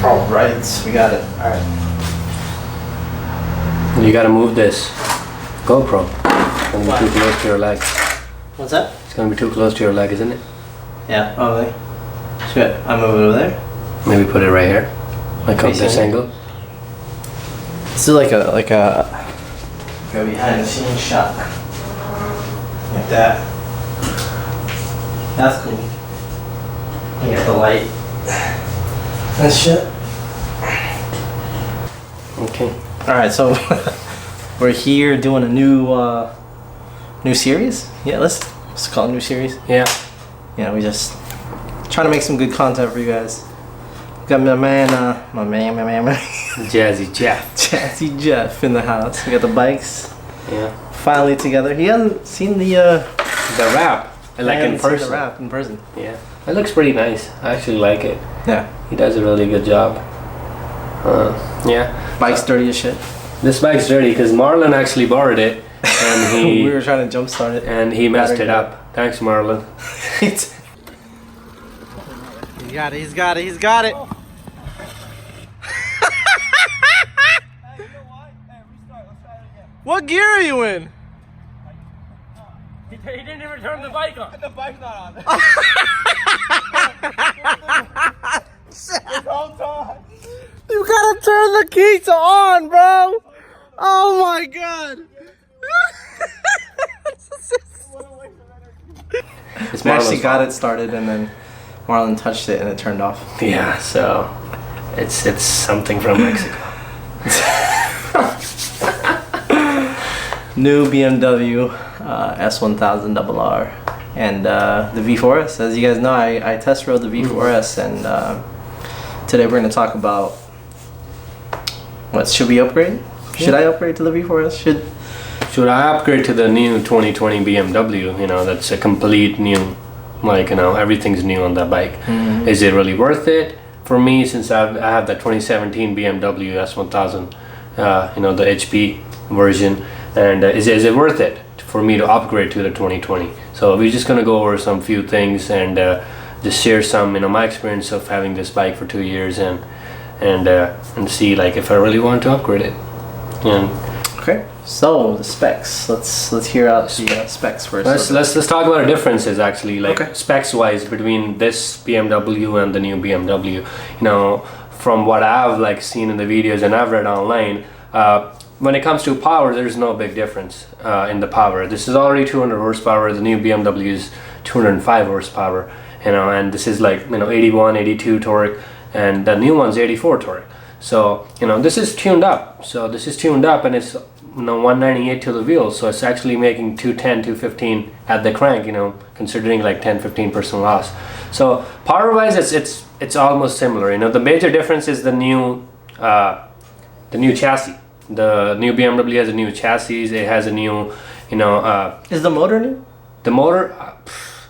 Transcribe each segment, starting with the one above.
All right, we got it. All right. You gotta move this GoPro. It's gonna be too close to your leg. What's that? It's gonna be too close to your leg, isn't it? Yeah, probably. Should I move it over there? Maybe put it right here, like on this angle. This is like a behind the scenes shot. Like that. That's cool. You got the light. And shit. Okay. Alright, so we're here doing a new series. Yeah, let's call it a new series. Yeah. Yeah, we just trying to make some good content for you guys. Got my man, Jazzy Jeff. Jazzy Jeff in the house. We got the bikes. Yeah. Finally together. He hasn't seen the wrap. Like in person. The wrap in person. Yeah. It looks pretty nice. I actually like it. Yeah. He does a really good job. Yeah. Bike's dirty as shit. This bike's dirty because Marlon actually borrowed it, and he we were trying to jumpstart it, and he messed it up. Thanks, Marlon. He's got it. He's got it. He's got it. What gear are you in? He didn't even turn the bike on. The bike's not on. You gotta turn the key to on, bro. Oh my god. We actually got it started, and then Marlon touched it, and it turned off. Yeah, so it's something from Mexico. New BMW S1000RR and the V4S. As you guys know, I test rode the V4S, and today we're going to talk about what should we upgrade? Should I upgrade to the V4S? Should I upgrade to the new 2020 BMW? You know, that's a complete new, like, you know, everything's new on that bike. Mm-hmm. Is it really worth it for me, since I have the 2017 BMW S1000, you know, the HP version? And is it worth it for me to upgrade to the 2020? So we're just gonna go over some few things and just share some, you know, my experience of having this bike for 2 years, and see like if I really want to upgrade it. And okay, so the specs. Let's hear out the specs first. Let's talk about the differences actually, like okay. specs wise between this BMW and the new BMW. You know, from what I've like seen in the videos and I've read online. When it comes to power, there's no big difference in the power. This is already 200 horsepower. The new BMW is 205 horsepower, you know, and this is like, you know, 81, 82 torque, and the new one's 84 torque. So, you know, this is tuned up. So this is tuned up, and it's, you know, 198 to the wheel. So it's actually making 210, 215 at the crank, you know, considering like 10-15% loss. So power wise, it's almost similar. You know, the major difference is the new chassis. The new BMW has a new chassis. It has a new, you know. Is the motor new? The motor,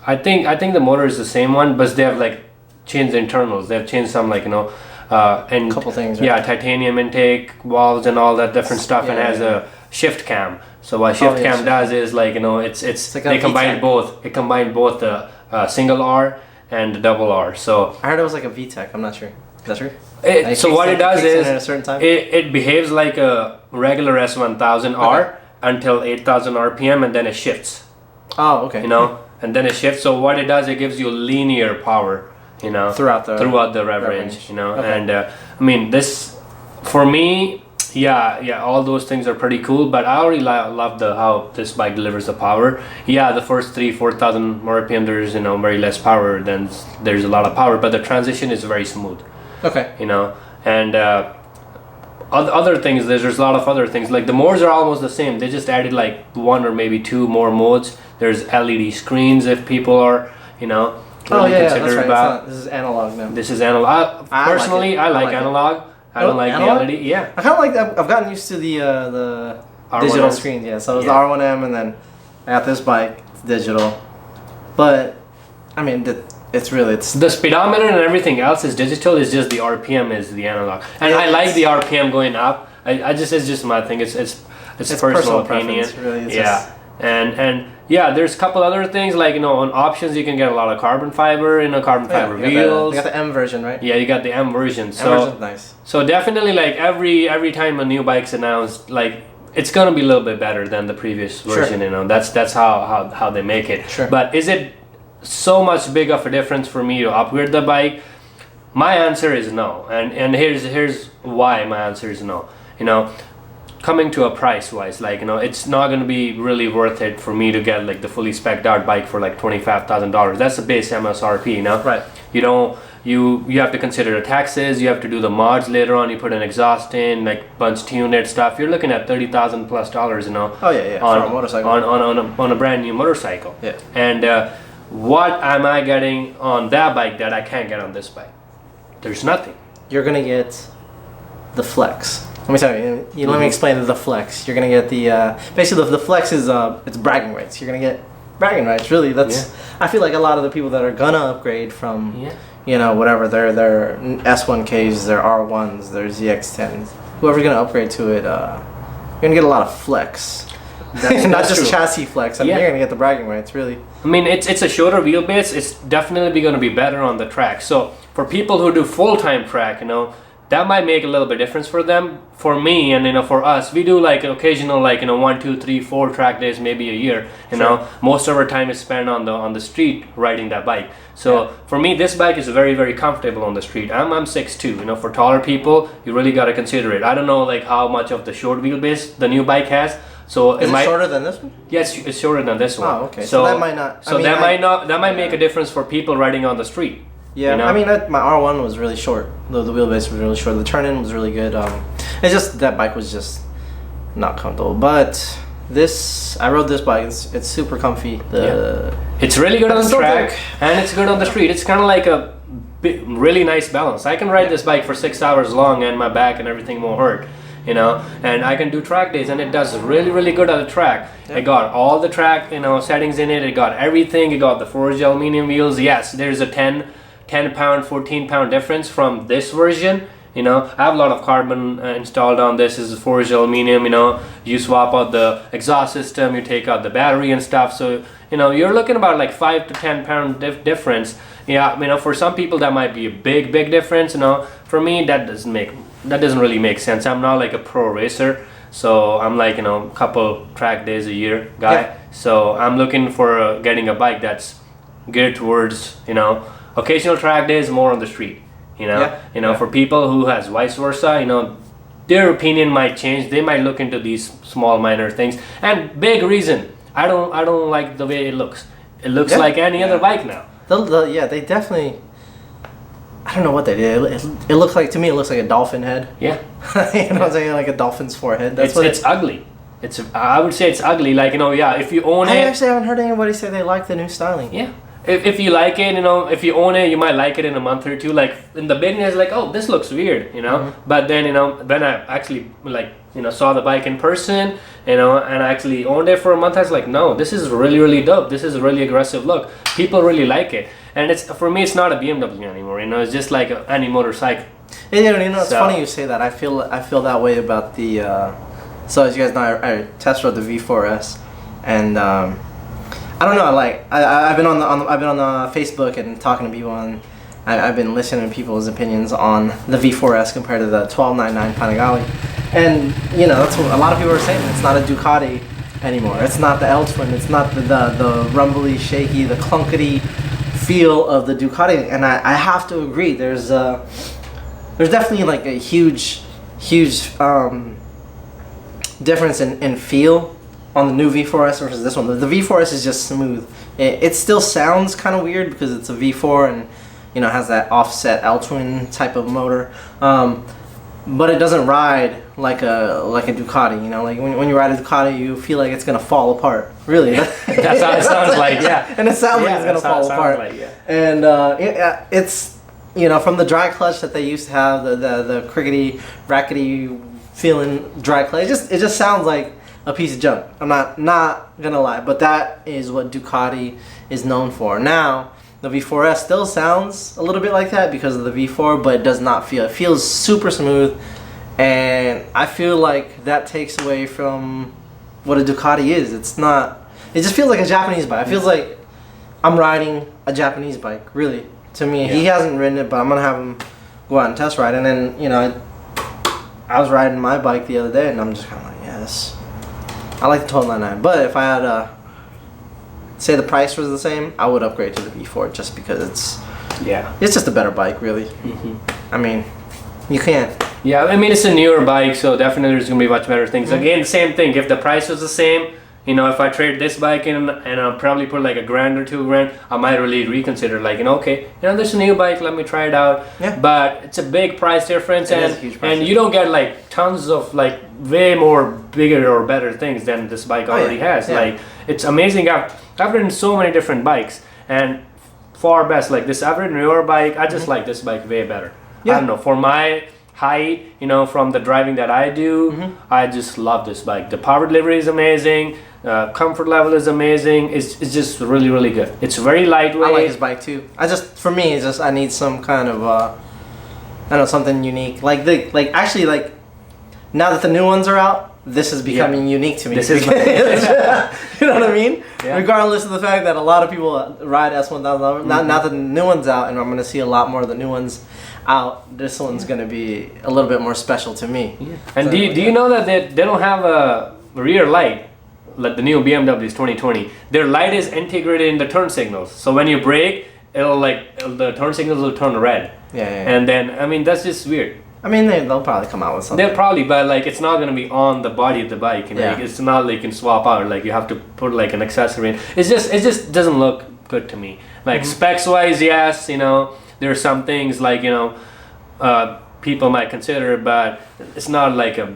I think the motor is the same one, but they have like changed the internals. They have changed some, like, you know, and couple things. Right? Yeah, titanium intake valves and all that different stuff, and has a shift cam. So what shift cam does is, like, you know, it's like they combine both. It combined both the single R and the double R. So I heard it was like a VTEC. I'm not sure. Is that true? So what it does is at a certain time? it behaves like a regular S1000R until 8,000 RPM, and then it shifts. Oh, okay. You know, and then it shifts. So what it does, it gives you linear power, you know, throughout the rev range, you know. Okay. And I mean, this for me, yeah, all those things are pretty cool. But I already love how this bike delivers the power. Yeah, the first 3,000-4,000 RPM, there's, you know, very less power. Then there's a lot of power, but the transition is very smooth. Okay. You know, and other things, there's a lot of other things. Like the modes are almost the same. They just added like 1 or maybe 2 more modes. There's LED screens if people are, you know, really considerate about. This is analog now. This is analog. Personally, I like analog. I don't like analog? the LED. Yeah. I kind of like that. I've gotten used to the digital screens. Yeah. So it was the R1M, and then I got this bike. It's digital, but I mean it's the speedometer and everything else is digital. It's just the RPM is the analog, and I like the RPM going up. It's just my thing. It's personal opinion. Really, And yeah, there's a couple other things like, you know, on options you can get a lot of carbon fiber, you know, carbon fiber wheels. You got the M version, right? Yeah, you got the M version. So M version's nice. So definitely, like every time a new bike's announced, like it's gonna be a little bit better than the previous version. You know, that's how they make it. Sure. But is it so much big of a difference for me to upgrade the bike? My answer is no, and here's why my answer is no. You know, coming to a price wise, like, you know, it's not going to be really worth it for me to get like the fully spec'd out bike for like $25,000. That's the base MSRP, you know. Right. You don't, you have to consider the taxes, you have to do the mods later on, you put an exhaust in, like bunch tune it stuff. You're looking at $30,000 plus, you know. Oh yeah, on for a motorcycle. On a brand new motorcycle. Yeah. And what am I getting on that bike that I can't get on this bike? There's nothing. You're gonna get the Flex. Let me tell you. Let me explain the Flex. You're gonna get the basically the Flex is it's bragging rights. You're gonna get bragging rights. Really, that's. Yeah. I feel like a lot of the people that are gonna upgrade from, you know, whatever their S1Ks, their R1s, their ZX10s, whoever's gonna upgrade to it, you're gonna get a lot of Flex. Not just true. Chassis flex. I mean, you're gonna get the bragging rights, really. I mean, it's a shorter wheelbase. It's definitely gonna be better on the track. So for people who do full-time track, you know, that might make a little bit difference for them. For me, and you know, for us, we do like occasional, like, you know, 1, 2, 3, 4 track days, maybe a year. You know, most of our time is spent on the street riding that bike. So for me, this bike is very, very comfortable on the street. I'm 6'2". You know, for taller people, you really gotta consider it. I don't know like how much of the short wheelbase the new bike has. So is it shorter than this one? Yes, it's shorter than this one. Oh, okay. So that might not. So that might make a difference for people riding on the street. Yeah, you know? I mean, my R1 was really short. The wheelbase was really short. The turn-in was really good. It's just that bike was just not comfortable. But this, I rode this bike. It's super comfy. It's really good on the track, and it's good on the street. It's kind of like a really nice balance. I can ride this bike for 6 hours long, and my back and everything won't hurt. You know, and I can do track days, and it does really, really good at the track. It got all the track, you know, settings in it. It got everything. It got the forged aluminum wheels. Yes, there's a 10 pound, 14 pound difference from this version. You know, I have a lot of carbon installed on this. This is forged aluminum. You know, you swap out the exhaust system, you take out the battery and stuff. So, you know, you're looking about like 5 to 10 pound difference. Yeah, you know, for some people that might be a big difference. You know, for me that doesn't really make sense. I'm not like a pro racer, so I'm like, you know, a couple track days a year guy. Yeah. So I'm looking for getting a bike that's geared towards, you know, occasional track days, more on the street. You know, for people who has vice versa, you know, their opinion might change. They might look into these small minor things. And big reason, I don't like the way it looks. It looks like any other bike now. They definitely. I don't know what they did. It looks like, to me, it looks like a dolphin head. Yeah. You know what I'm saying? Like a dolphin's forehead. It's ugly. I would say it's ugly. Like, you know, if you own it. I actually haven't heard anybody say they like the new styling. Yeah. If you like it, you know, if you own it, you might like it in a month or two. Like in the beginning, it's like, oh, this looks weird, you know. Mm-hmm. But then, you know, when I actually like, you know, saw the bike in person, you know, and I actually owned it for a month, I was like, no, this is really, really dope. This is a really aggressive look. People really like it. And it's, for me, it's not a BMW anymore. You know, it's just like any motorcycle. Yeah, you know, it's funny you say that. I feel that way about the. So as you guys know, I test rode the V4S, and I don't know. Like I've been on Facebook and talking to people, and I've been listening to people's opinions on the V4S compared to the 1299 Panigale, and you know, that's what a lot of people are saying. It's not a Ducati anymore. It's not the L-twin. It's not the rumbly, shaky, the clunkety feel of the Ducati, and I have to agree. There's definitely like a huge difference in feel on the new V4S versus this one. The V4S is just smooth. It still sounds kind of weird because it's a V4 and, you know, has that offset L-twin type of motor, but it doesn't ride like a Ducati. You know, like when you ride a Ducati, you feel like it's gonna fall apart. Really, that's how it sounds like. Yeah, and it sounds like it's gonna fall apart. Like, and it's, you know, from the dry clutch that they used to have, the crickety, rackety feeling dry clutch. It just sounds like a piece of junk. I'm not gonna lie, but that is what Ducati is known for. Now, the V4S still sounds a little bit like that because of the V4, but it does not feel. It feels super smooth, and I feel like that takes away from what a Ducati is. It's not It just feels like a Japanese bike. It feels like I'm riding a Japanese bike, really. To me, he hasn't ridden it, but I'm gonna have him go out and test ride. And then, you know, I was riding my bike the other day, and I'm just kind of like, yes, I like the 1299. But if I had say the price was the same, I would upgrade to the V4 just because it's just a better bike, really. I mean, you can't. Yeah, I mean, it's a newer bike, so definitely there's gonna be much better things. Again, same thing. If the price was the same, you know, if I trade this bike in and I'll probably put like $1,000 or $2,000, I might really reconsider, like, you know, okay, you know, there's a new bike, let me try it out. Yeah. But it's a big price difference, and you don't get like tons of like way more bigger or better things than this bike already has. Yeah. Like, it's amazing. I've ridden so many different bikes, and far best like this. I've ridden your bike. I just like this bike way better. Yeah. I don't know, for my height, you know, from the driving that I do, I just love this bike. The power delivery is amazing. Comfort level is amazing. It's just really, really good. It's very lightweight. I like this bike too. For me, it's just I need some kind of I don't know, something unique. Actually now that the new ones are out, this is becoming unique to me. This is you know what I mean? Yeah. Regardless of the fact that a lot of people ride S1000, now that the new one's out, and I'm going to see a lot more of the new ones out, this one's going to be a little bit more special to me. Yeah. And do you know that they don't have a rear light? Like the new BMWs 2020, their light is integrated in the turn signals. So when you brake, the turn signals will turn red. Yeah. And then, I mean, that's just weird. I mean, they'll probably come out with something. They'll probably, but like, it's not gonna be on the body of the bike. You know? Like, it's not like you can swap out. Like, you have to put like an accessory in. It just doesn't look good to me. Like specs wise, yes, you know, there are some things like, you know, people might consider, but it's not like a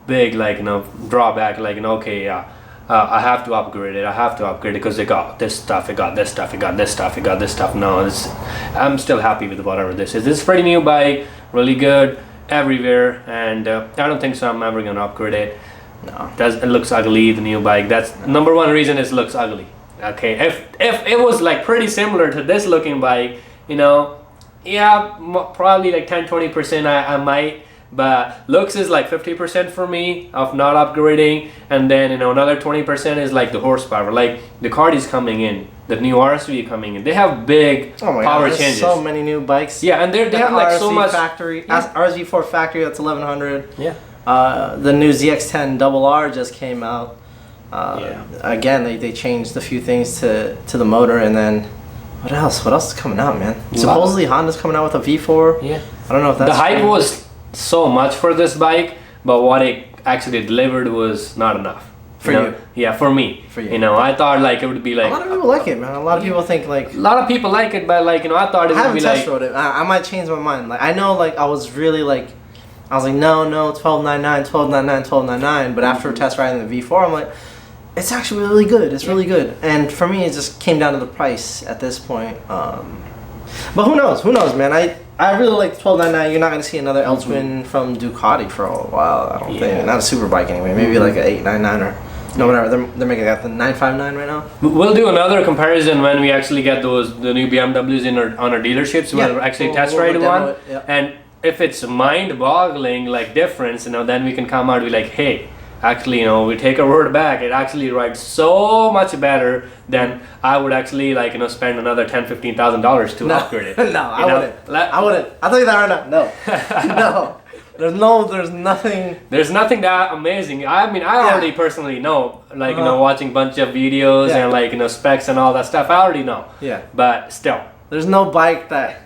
big, like, you know, drawback. Like, you know, okay, yeah. I have to upgrade it because it got this stuff, it got this stuff, it got this stuff, it got this stuff. No, I'm still happy with whatever this is. This is a pretty new bike, really good everywhere, and I don't think so I'm ever gonna upgrade it. No, it looks ugly, the new bike. That's number one reason it looks ugly. Okay, if it was like pretty similar to this looking bike, you know, yeah, probably like 10-20% I might. But looks is like 50% for me of not upgrading, and then, you know, another 20% is like the horsepower. Like the Ducati's coming in, the new RSV coming in. They have big power changes. So many new bikes. Yeah, and they have like so much factory. RSV4 factory, that's 1100. Yeah. The new ZX10RR just came out. Again, they changed a few things to the motor, and then what else? What else is coming out, man? Supposedly Honda's coming out with a V4. Yeah. I don't know if that's the hype was so much for this bike, but what it actually delivered was not enough. For you? Yeah, for me. For you. You know, I thought like it would be like... A lot of people like it, man. A lot of people think like... A lot of people like it, but like, you know, I thought it would be like... I haven't test rode it. I might change my mind. Like, I know, like, I was really like... I was like, no, 1299, 1299, 1299. But after test riding the V4, I'm like, it's actually really good. It's really good. And for me, it just came down to the price at this point. But who knows? Who knows, man? I really like the 1299. You're not going to see another L-Twin from Ducati for a while, I don't think. Not a super bike anyway. Maybe like an 899 or... No, whatever. They're making that the 959 right now. We'll do another comparison when we actually get the new BMWs on our dealerships. We'll actually test ride one. And if it's mind-boggling, like, difference, you know, then we can come out and be like, hey, actually, you know, we take our word back. It actually rides so much better than I would actually, like, you know, spend another $10,000-$15,000 to upgrade it. No, I wouldn't. I wouldn't. I'll tell you that right now. No. There's nothing. There's nothing that amazing. I mean, I already personally know, like, you know, watching a bunch of videos and, like, you know, specs and all that stuff. I already know. Yeah. But still, there's no bike that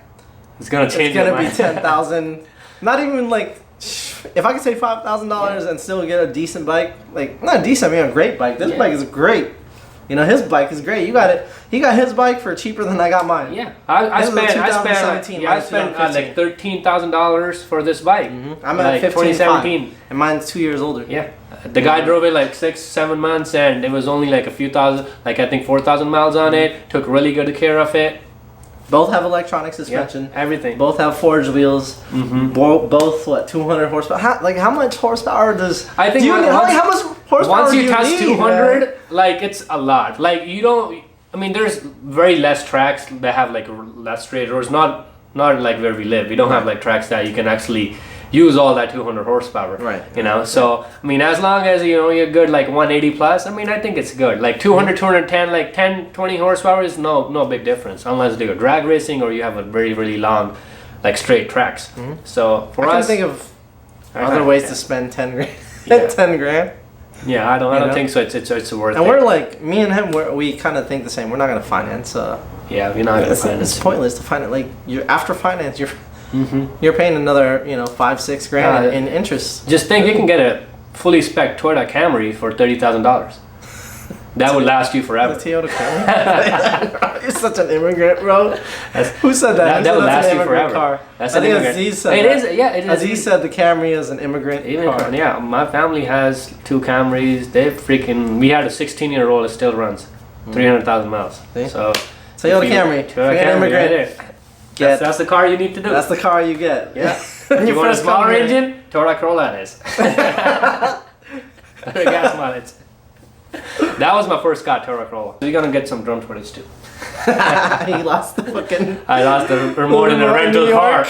it's gonna change. It's gonna be 10,000. Not even like. If I could save $5,000 and still get a decent bike, like, not decent, I mean a great bike. This bike is great. You know, his bike is great. You got it. He got his bike for cheaper than I got mine. Yeah, I spent like $13,000 for this bike. I'm at 2017, and mine's 2 years older. Yeah, the guy drove it like 6-7 months, and it was only like a few thousand, like I think 4,000 miles on it. Took really good care of it. Both have electronic suspension. Everything. Both have forged wheels. Both what, 200 horsepower? How much horsepower does? I think how much horsepower once you touch need, 200, man? like, it's a lot. Like, you don't. I mean, there's very less tracks that have like less straight roads. Not like where we live. We don't have like tracks that you can actually use all that 200 horsepower. Right. You know, so I mean, as long as you know you're good like 180 plus, I mean, I think it's good. Like 200, 210, like 10, 20 horsepower is no big difference unless you go drag racing or you have a very really long, like straight tracks. So for I us, can think of other ways to spend 10 grand. Yeah. 10 grand. yeah, I don't know? think so. It's worth And it. we're like, me and him, we kind of think the same. We're not gonna finance. Yeah, you're not gonna find It's it. pointless to finance. Like after finance, you're paying another 5-6 grand in interest. Just think you can get a fully spec Toyota Camry for $30,000. That would last you The forever. Toyota Camry. You're such an immigrant, bro. Who said that? That Who would said that's last an you immigrant forever. car? That's I an think immigrant. Aziz said It that. is, yeah, it is. Aziz said the Camry is an immigrant car. Yeah, my family has 2 Camrys. We had a 16-year-old that still runs 300,000 miles. See? So Toyota Camry. Toyota You're an Camry, immigrant. right there. That's the car you need to do. That's the car you get. Yeah. When You want a first come smaller here. engine? Toyota Corolla it is. Gas mileage. That was my first car, Toyota Corolla. You're gonna get some drone footage too. He lost the fucking. I lost the remote in a Remote in rental New car. York.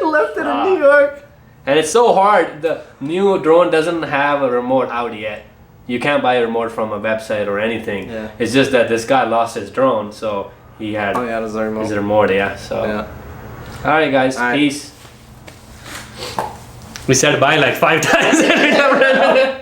Left it in New York. And it's so hard. The new drone doesn't have a remote out yet. You can't buy a remote from a website or anything. Yeah. It's just that this guy lost his drone, so he had Oh yeah, there's a remote. his remote. Yeah. So. Yeah. All right, guys. All right. Peace. We said bye like 5 times.